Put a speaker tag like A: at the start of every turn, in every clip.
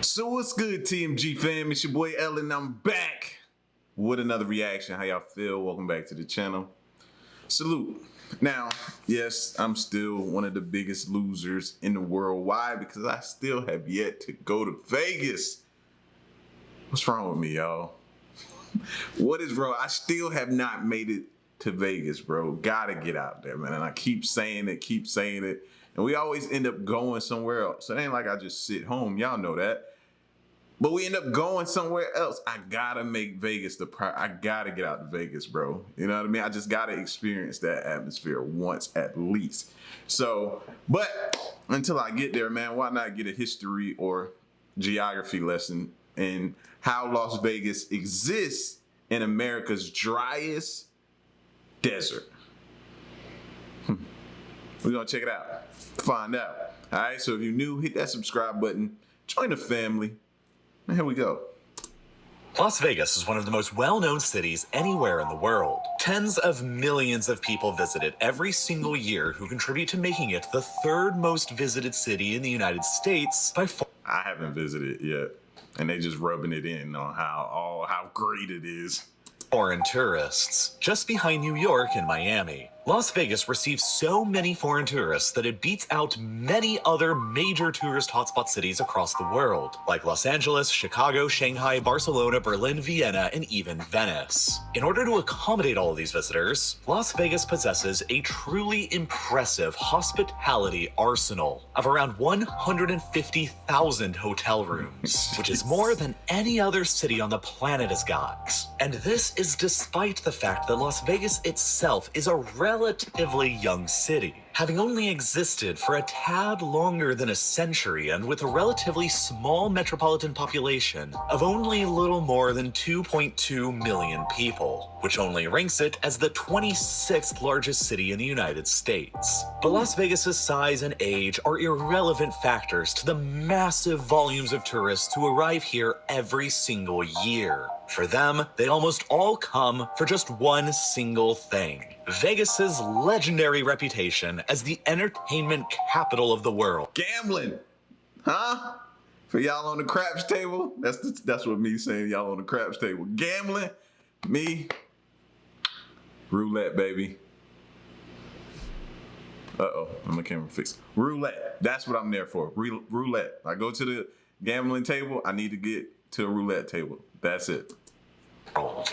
A: So what's good, TMG fam? It's your boy Ellen. I'm back with another reaction. How y'all feel? Welcome back to the channel. Salute. Now, yes, I'm still one of the biggest losers in the world. Why? Because I still have yet to go to Vegas. What's wrong with me, y'all? What is wrong? I still have not made it to Vegas, bro. Gotta get out there, man. And I keep saying it. And we always end up going somewhere else. It ain't like I just sit home. Y'all know that. But we end up going somewhere else. I gotta make Vegas I gotta get out to Vegas, bro. You know what I mean? I just gotta experience that atmosphere once at least. So, but until I get there, man, why not get a history or geography lesson in how Las Vegas exists in America's driest desert? We're gonna check it out, find out. All right, so if you're new, hit that subscribe button, join the family. And here we go.
B: Las Vegas is one of the most well-known cities anywhere in the world. Tens of millions of people visit it every single year, who contribute to making it the third most visited city in the United States by far.
A: I haven't visited yet, and they just rubbing it in on how great it is.
B: Foreign tourists, just behind New York and Miami. Las Vegas receives so many foreign tourists that it beats out many other major tourist hotspot cities across the world, like Los Angeles, Chicago, Shanghai, Barcelona, Berlin, Vienna, and even Venice. In order to accommodate all of these visitors, Las Vegas possesses a truly impressive hospitality arsenal of around 150,000 hotel rooms, which is more than any other city on the planet has got. And this is despite the fact that Las Vegas itself is a relatively young city, having only existed for a tad longer than a century and with a relatively small metropolitan population of only a little more than 2.2 million people, which only ranks it as the 26th largest city in the United States. But Las Vegas's size and age are irrelevant factors to the massive volumes of tourists who arrive here every single year. For them, they almost all come for just one single thing: Vegas's legendary reputation as the entertainment capital of the world.
A: Gambling, huh? For y'all on the craps table, that's what me saying. Y'all on the craps table, gambling. Me, roulette, baby. I'm the camera fixed. Roulette. That's what I'm there for. Roulette. I go to the gambling table. I need to get to a roulette table. That's it.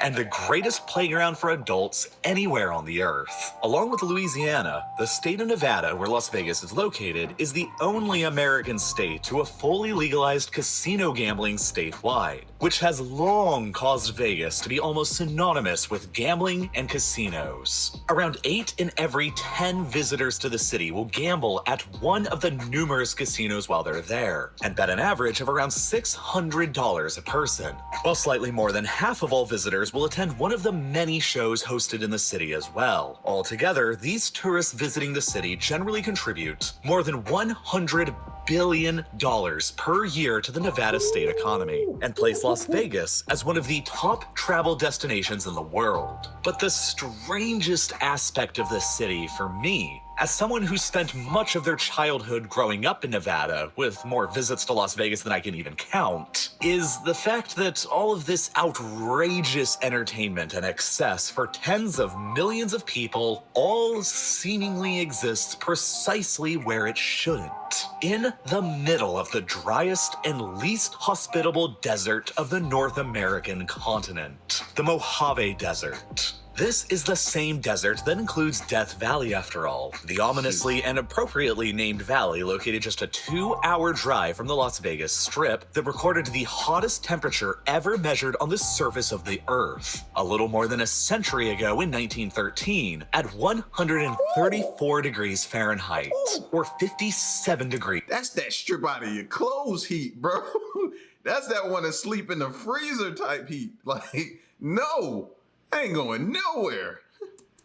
B: And the greatest playground for adults anywhere on the earth. Along with Louisiana, the state of Nevada, where Las Vegas is located, is the only American state to have fully legalized casino gambling statewide, which has long caused Vegas to be almost synonymous with gambling and casinos. Around 8 in every 10 visitors to the city will gamble at one of the numerous casinos while they're there, and bet an average of around $600 a person, while slightly more than half of all visitors will attend one of the many shows hosted in the city as well. Altogether, these tourists visiting the city generally contribute more than $100 billion per year to the Nevada state economy, and place Las Vegas as one of the top travel destinations in the world. But the strangest aspect of this city for me, as someone who spent much of their childhood growing up in Nevada, with more visits to Las Vegas than I can even count, is the fact that all of this outrageous entertainment and excess for tens of millions of people all seemingly exists precisely where it shouldn't. In the middle of the driest and least hospitable desert of the North American continent, the Mojave Desert. This is the same desert that includes Death Valley, after all, the ominously and appropriately named valley located just a 2-hour drive from the Las Vegas Strip that recorded the hottest temperature ever measured on the surface of the Earth, a little more than a century ago in 1913, at 134 degrees Fahrenheit, or 57 degrees.
A: That's that strip out of your clothes heat, bro. That's that one to sleep in the freezer type heat. Like, no. I ain't going nowhere.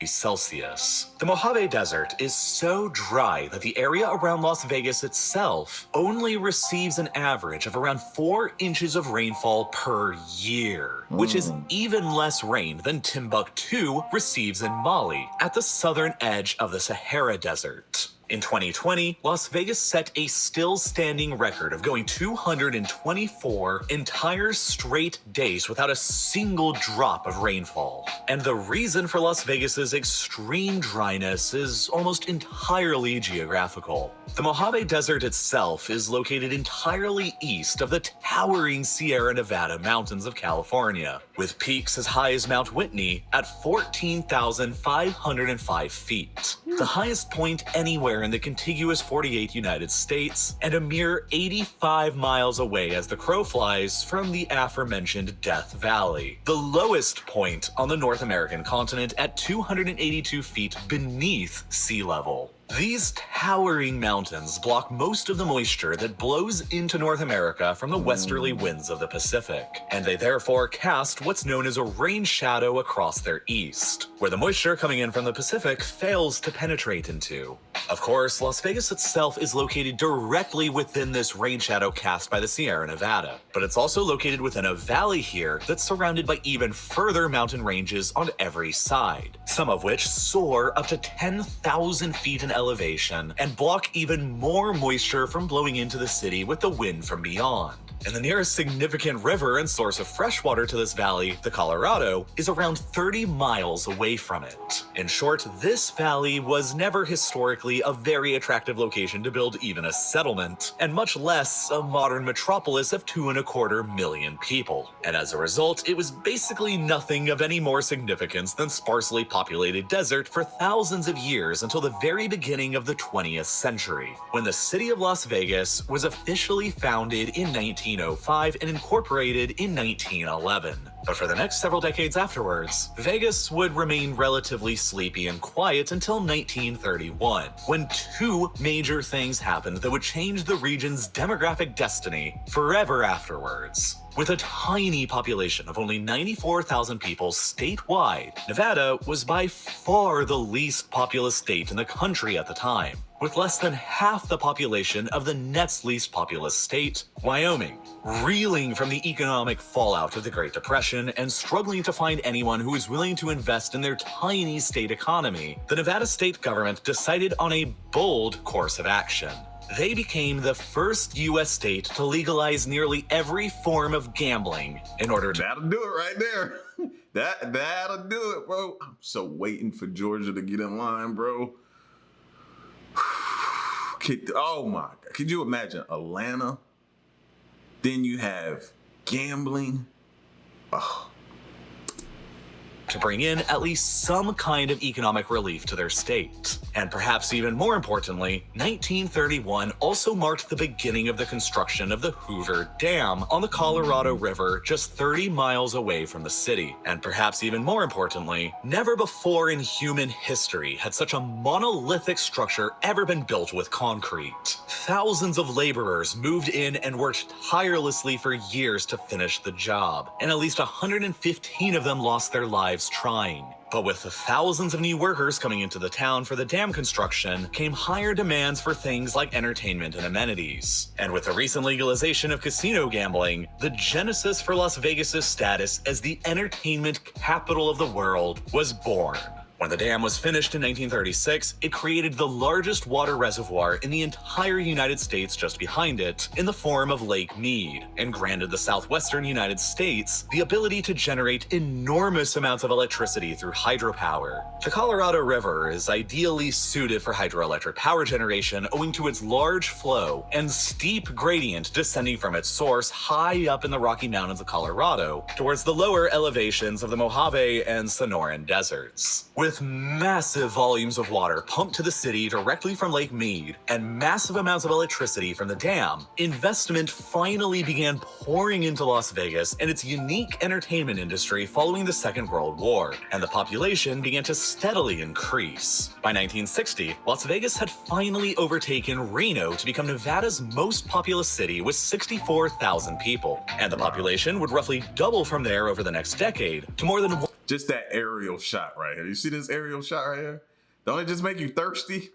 B: Celsius. The Mojave Desert is so dry that the area around Las Vegas itself only receives an average of around 4 inches of rainfall per year, which is even less rain than Timbuktu receives in Mali, at the southern edge of the Sahara Desert. In 2020, Las Vegas set a still-standing record of going 224 entire straight days without a single drop of rainfall. And the reason for Las Vegas's extreme dryness is almost entirely geographical. The Mojave Desert itself is located entirely east of the towering Sierra Nevada mountains of California, with peaks as high as Mount Whitney at 14,505 feet, the highest point anywhere in the contiguous 48 United States, and a mere 85 miles away as the crow flies from the aforementioned Death Valley, the lowest point on the North American continent at 282 feet beneath sea level. These towering mountains block most of the moisture that blows into North America from the westerly winds of the Pacific, and they therefore cast what's known as a rain shadow across their east, where the moisture coming in from the Pacific fails to penetrate into. Of course, Las Vegas itself is located directly within this rain shadow cast by the Sierra Nevada, but it's also located within a valley here that's surrounded by even further mountain ranges on every side, some of which soar up to 10,000 feet in elevation and block even more moisture from blowing into the city with the wind from beyond. And the nearest significant river and source of fresh water to this valley, the Colorado, is around 30 miles away from it. In short, this valley was never historically a very attractive location to build even a settlement, and much less a modern metropolis of 2.25 million people. And as a result, it was basically nothing of any more significance than sparsely populated desert for thousands of years until the very beginning of the 20th century, when the city of Las Vegas was officially founded in 1905 and incorporated in 1911. But for the next several decades afterwards, Vegas would remain relatively sleepy and quiet until 1931, when two major things happened that would change the region's demographic destiny forever afterwards. With a tiny population of only 94,000 people statewide, Nevada was by far the least populous state in the country at the time, with less than half the population of the next least populous state, Wyoming. Reeling from the economic fallout of the Great Depression and struggling to find anyone who was willing to invest in their tiny state economy, the Nevada state government decided on a bold course of action. They became the first U.S. state to legalize nearly every form of gambling in order to—
A: That'll do it right there. That'll do it, bro. I'm so waiting for Georgia to get in line, bro. Oh my God. Could you imagine Atlanta? Then you have gambling. Oh.
B: to bring in at least some kind of economic relief to their state. And perhaps even more importantly, 1931 also marked the beginning of the construction of the Hoover Dam on the Colorado River just 30 miles away from the city. And perhaps even more importantly, never before in human history had such a monolithic structure ever been built with concrete. Thousands of laborers moved in and worked tirelessly for years to finish the job, and at least 115 of them lost their lives trying. But with the thousands of new workers coming into the town for the dam construction came higher demands for things like entertainment and amenities. And with the recent legalization of casino gambling, the genesis for Las Vegas' status as the entertainment capital of the world was born. When the dam was finished in 1936, it created the largest water reservoir in the entire United States just behind it, in the form of Lake Mead, and granted the southwestern United States the ability to generate enormous amounts of electricity through hydropower. The Colorado River is ideally suited for hydroelectric power generation owing to its large flow and steep gradient descending from its source high up in the Rocky Mountains of Colorado towards the lower elevations of the Mojave and Sonoran deserts. With massive volumes of water pumped to the city directly from Lake Mead and massive amounts of electricity from the dam, investment finally began pouring into Las Vegas and its unique entertainment industry following the Second World War, and the population began to steadily increase. By 1960, Las Vegas had finally overtaken Reno to become Nevada's most populous city with 64,000 people, and the population would roughly double from there over the next decade to more than
A: just that aerial shot right here. You see this aerial shot right here? Don't it just make you thirsty?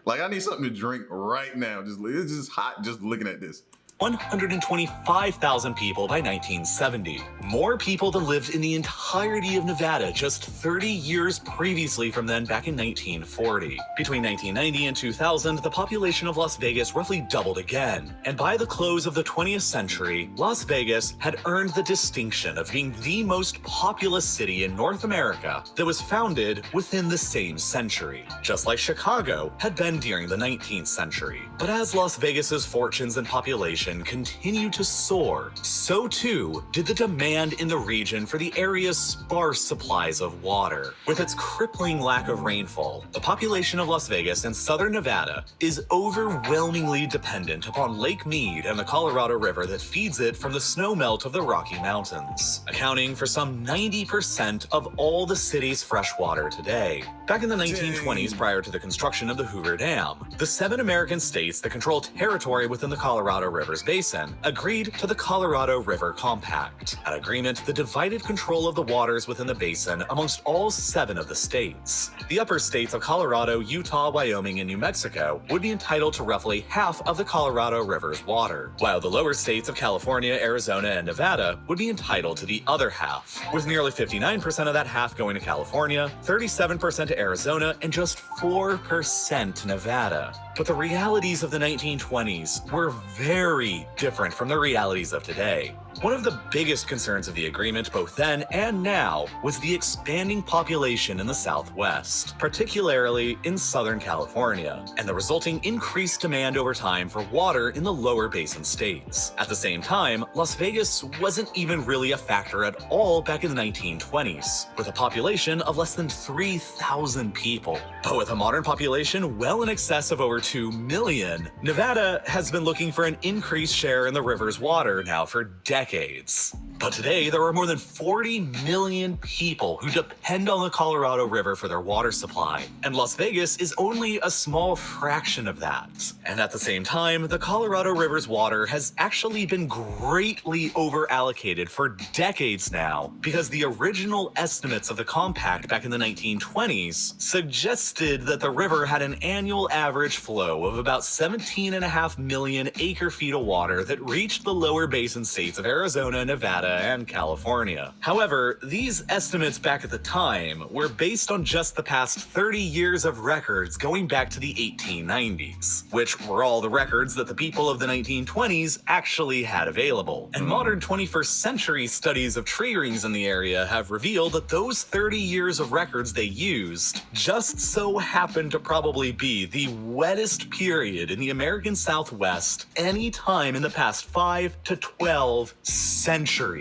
A: Like, I need something to drink right now. It's just hot just looking at this.
B: 125,000 people by 1970. More people than lived in the entirety of Nevada just 30 years previously from then back in 1940. Between 1990 and 2000, the population of Las Vegas roughly doubled again. And by the close of the 20th century, Las Vegas had earned the distinction of being the most populous city in North America that was founded within the same century, just like Chicago had been during the 19th century. But as Las Vegas's fortunes and population continued to soar, so too did the demand in the region for the area's sparse supplies of water. With its crippling lack of rainfall, the population of Las Vegas and southern Nevada is overwhelmingly dependent upon Lake Mead and the Colorado River that feeds it from the snowmelt of the Rocky Mountains, accounting for some 90% of all the city's fresh water today. Back in the 1920s, prior to the construction of the Hoover Dam, the 7 American states that control territory within the Colorado River's basin agreed to the Colorado River Compact, an agreement that divided control of the waters within the basin amongst all 7 of the states. The upper states of Colorado, Utah, Wyoming, and New Mexico would be entitled to roughly half of the Colorado River's water, while the lower states of California, Arizona, and Nevada would be entitled to the other half, with nearly 59% of that half going to California, 37% to Arizona, and just 4% to Nevada. But the realities of the 1920s were very different from the realities of today. One of the biggest concerns of the agreement both then and now was the expanding population in the Southwest, particularly in Southern California, and the resulting increased demand over time for water in the lower basin states. At the same time, Las Vegas wasn't even really a factor at all back in the 1920s, with a population of less than 3,000 people. But with a modern population well in excess of over 2 million, Nevada has been looking for an increased share in the river's water now for decades. But today, there are more than 40 million people who depend on the Colorado River for their water supply, and Las Vegas is only a small fraction of that. And at the same time, the Colorado River's water has actually been greatly overallocated for decades now, because the original estimates of the compact back in the 1920s suggested that the river had an annual average flow of about 17.5 million acre-feet of water that reached the lower basin states of Arizona, Nevada, and California. However, these estimates back at the time were based on just the past 30 years of records going back to the 1890s, which were all the records that the people of the 1920s actually had available. And modern 21st century studies of tree rings in the area have revealed that those 30 years of records they used just so happened to probably be the wettest period in the American Southwest any time in the past 5 to 12 centuries.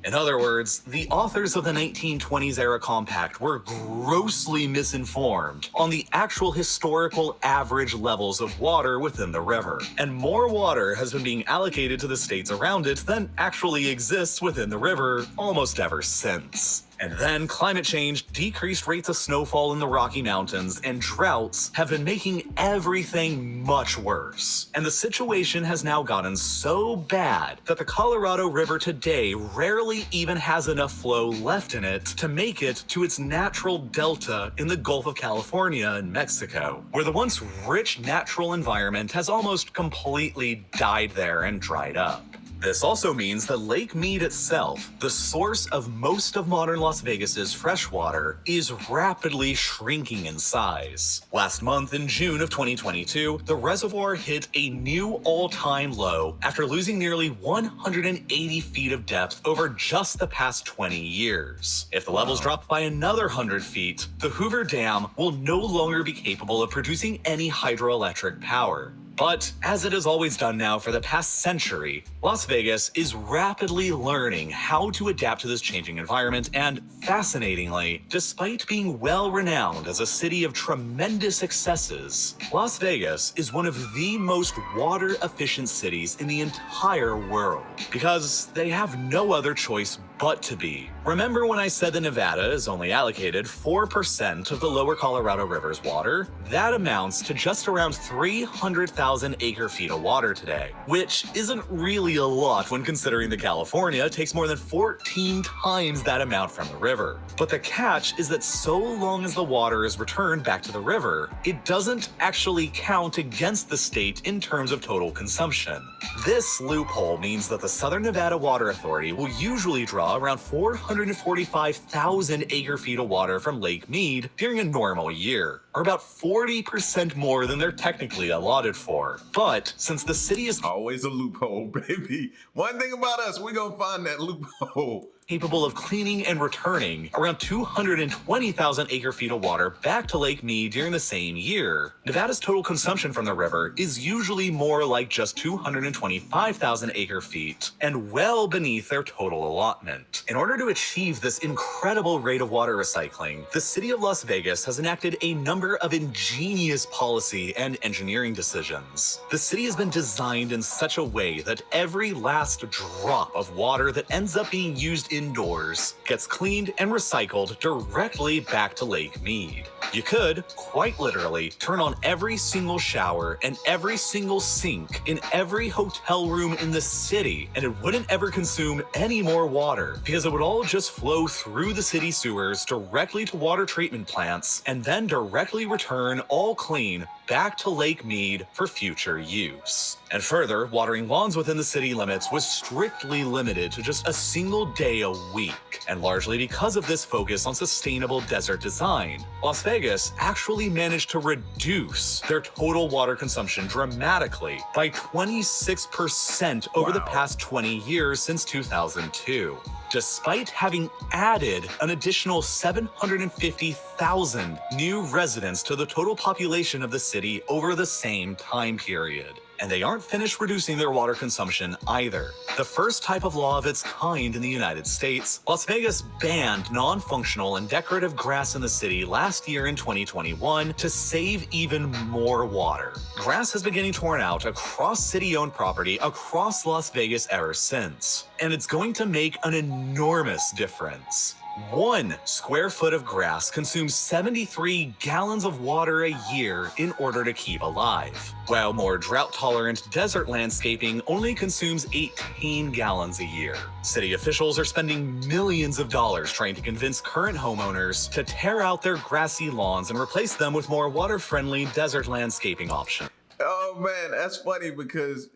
B: In other words, the authors of the 1920s era compact were grossly misinformed on the actual historical average levels of water within the river, and more water has been being allocated to the states around it than actually exists within the river almost ever since. And then climate change, decreased rates of snowfall in the Rocky Mountains, and droughts have been making everything much worse. And the situation has now gotten so bad that the Colorado River today rarely even has enough flow left in it to make it to its natural delta in the Gulf of California and Mexico, where the once rich natural environment has almost completely died there and dried up. This also means that Lake Mead itself, the source of most of modern Las Vegas's freshwater, is rapidly shrinking in size. Last month, in June of 2022, the reservoir hit a new all-time low after losing nearly 180 feet of depth over just the past 20 years. If the levels drop by another 100 feet, the Hoover Dam will no longer be capable of producing any hydroelectric power. But as it has always done now for the past century, Las Vegas is rapidly learning how to adapt to this changing environment, and fascinatingly, despite being well renowned as a city of tremendous successes, Las Vegas is one of the most water efficient cities in the entire world, because they have no other choice but to be. Remember when I said that Nevada is only allocated 4% of the lower Colorado River's water? That amounts to just around 300,000 acre-feet of water today, which isn't really a lot when considering that California takes more than 14 times that amount from the river. But the catch is that so long as the water is returned back to the river, it doesn't actually count against the state in terms of total consumption. This loophole means that the Southern Nevada Water Authority will usually draw around 445,000 acre-feet of water from Lake Mead during a normal year, or about 40% more than they're technically allotted for. But since the city is
A: Always a loophole, baby. One thing about us, we're gonna find that loophole.
B: capable of cleaning and returning around 220,000 acre-feet of water back to Lake Mead during the same year, Nevada's total consumption from the river is usually more like just 225,000 acre-feet and well beneath their total allotment. In order to achieve this incredible rate of water recycling, the city of Las Vegas has enacted a number of ingenious policy and engineering decisions. The city has been designed in such a way that every last drop of water that ends up being used indoors gets cleaned and recycled directly back to Lake Mead. You could, quite literally, turn on every single shower and every single sink in every hotel room in the city, and it wouldn't ever consume any more water because it would all just flow through the city sewers directly to water treatment plants and then directly return all clean back to Lake Mead for future use. And further, watering lawns within the city limits was strictly limited to just a single day a week. And largely because of this focus on sustainable desert design, Las Vegas actually managed to reduce their total water consumption dramatically by 26% over the past 20 years since 2002. Despite having added an additional 750,000 new residents to the total population of the city over the same time period. And they aren't finished reducing their water consumption either. The first type of law of its kind in the United States, Las Vegas banned non-functional and decorative grass in the city last year in 2021 to save even more water. Grass has been getting torn out across city-owned property across Las Vegas ever since, and it's going to make an enormous difference. 1 square foot of grass consumes 73 gallons of water a year in order to keep alive, while more drought-tolerant desert landscaping only consumes 18 gallons a year. City officials are spending millions of dollars trying to convince current homeowners to tear out their grassy lawns and replace them with more water-friendly desert landscaping options.
A: Oh man, that's funny because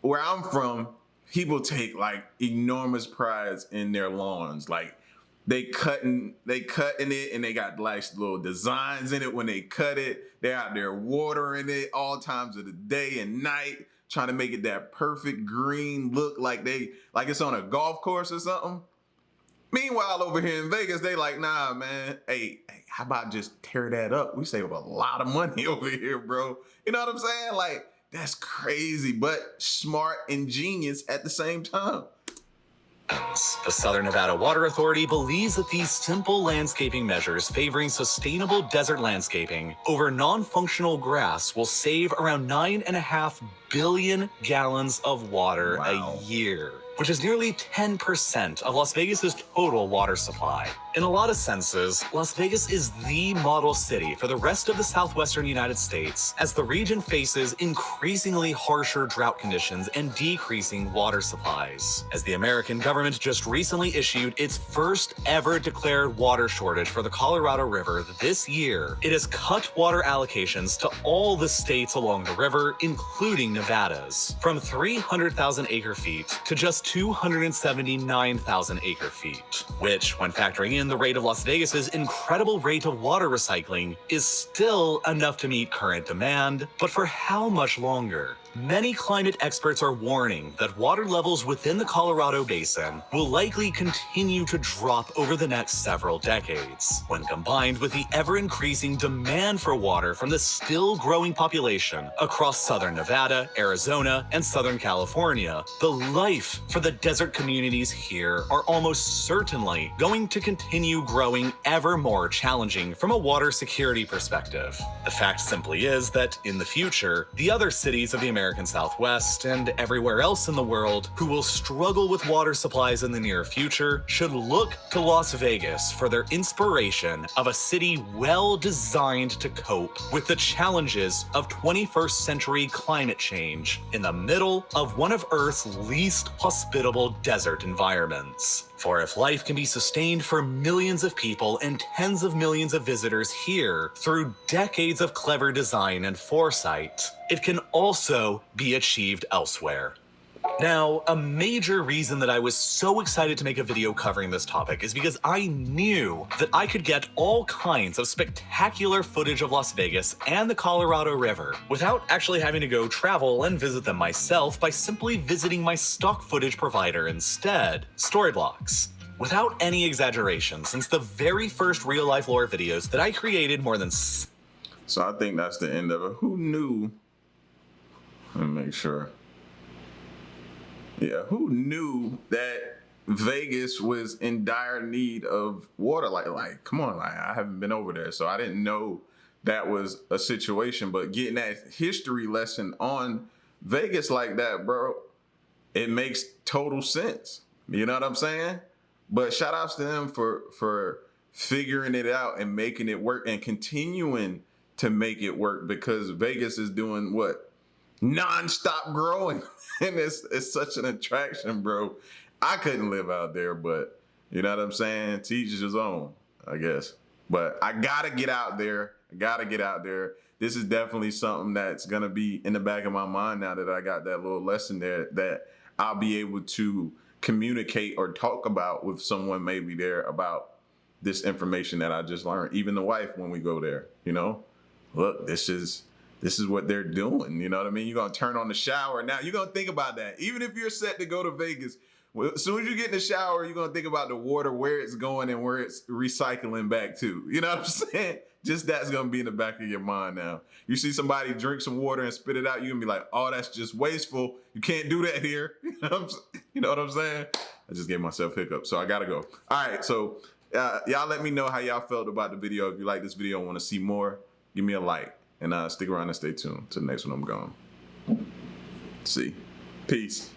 A: where I'm from, people take like enormous prides in their lawns. Like they cut in it and they got like little designs in it when they cut it. They're out there watering it all times of the day and night, trying to make it that perfect green look like it's on a golf course or something. Meanwhile, over here in Vegas, they like, nah, man, hey, how about just tear that up? We save a lot of money over here, bro. You know what I'm saying? Like, that's crazy, but smart and genius at the same time.
B: The Southern Nevada Water Authority believes that these simple landscaping measures favoring sustainable desert landscaping over non-functional grass will save around 9.5 billion gallons of water a year, which is nearly 10% of Las Vegas's total water supply. In a lot of senses, Las Vegas is the model city for the rest of the southwestern United States as the region faces increasingly harsher drought conditions and decreasing water supplies. As the American government just recently issued its first ever declared water shortage for the Colorado River this year, it has cut water allocations to all the states along the river, including Nevada's, from 300,000 acre-feet to just 279,000 acre-feet, which, when factoring in the rate of Las Vegas's incredible rate of water recycling, is still enough to meet current demand, but for how much longer? Many climate experts are warning that water levels within the Colorado Basin will likely continue to drop over the next several decades. When combined with the ever-increasing demand for water from the still-growing population across southern Nevada, Arizona, and southern California, the life for the desert communities here are almost certainly going to continue growing ever more challenging from a water security perspective. The fact simply is that, in the future, the other cities of the American Southwest and everywhere else in the world who will struggle with water supplies in the near future should look to Las Vegas for their inspiration of a city well designed to cope with the challenges of 21st century climate change in the middle of one of Earth's least hospitable desert environments. For if life can be sustained for millions of people and tens of millions of visitors here through decades of clever design and foresight, it can also be achieved elsewhere. Now, a major reason that I was so excited to make a video covering this topic is because I knew that I could get all kinds of spectacular footage of Las Vegas and the Colorado River without actually having to go travel and visit them myself by simply visiting my stock footage provider instead, Storyblocks. Without any exaggeration, since the very first real-life lore videos that I created more than...
A: So I think that's the end of it. Who knew? Let me make sure. Yeah, who knew that Vegas was in dire need of water? Like, come on, like, I haven't been over there, so I didn't know that was a situation. But getting that history lesson on Vegas like that, bro, it makes total sense. You know what I'm saying? But shout outs to them for figuring it out and making it work and continuing to make it work, because Vegas is doing what? Non-stop growing. And it's such an attraction, bro. I couldn't live out there, but you know what I'm saying? To each his own, I guess. But I gotta get out there. This is definitely something that's gonna be in the back of my mind now that I got that little lesson there, that I'll be able to communicate or talk about with someone maybe there about this information that I just learned. Even the wife, when we go there, you know, look, this is what they're doing. You know what I mean? You're going to turn on the shower. Now, you're going to think about that. Even if you're set to go to Vegas, well, as soon as you get in the shower, you're going to think about the water, where it's going and where it's recycling back to. You know what I'm saying? Just that's going to be in the back of your mind now. You see somebody drink some water and spit it out, you're going to be like, oh, that's just wasteful. You can't do that here. You know what I'm saying? I just gave myself hiccups, so I got to go. All right, so y'all let me know how y'all felt about the video. If you like this video and want to see more, give me a like. And stick around and stay tuned to the next one I'm gone. See. Peace.